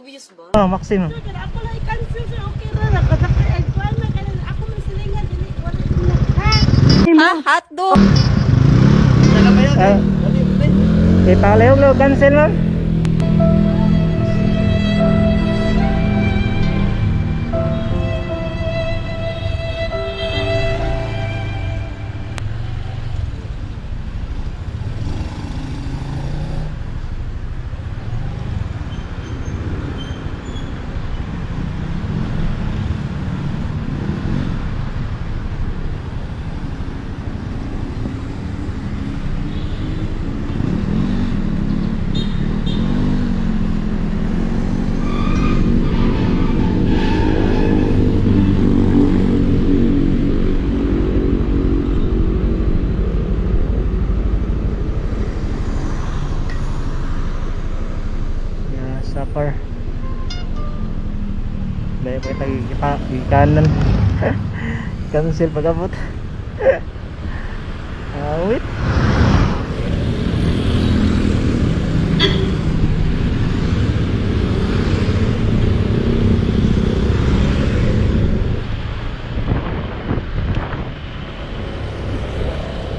obvious ba? Oh, maximum. Sir, kada ako lang i-cancel sir, okay ra. Kasi ay kuan na kanang ako man silingan dili wala sila. Ha? Hotdog! Ah, ipalehog lo cancel ma'am. Suffer. Dahil po itong kanan. Cancel pag-abot. Awit.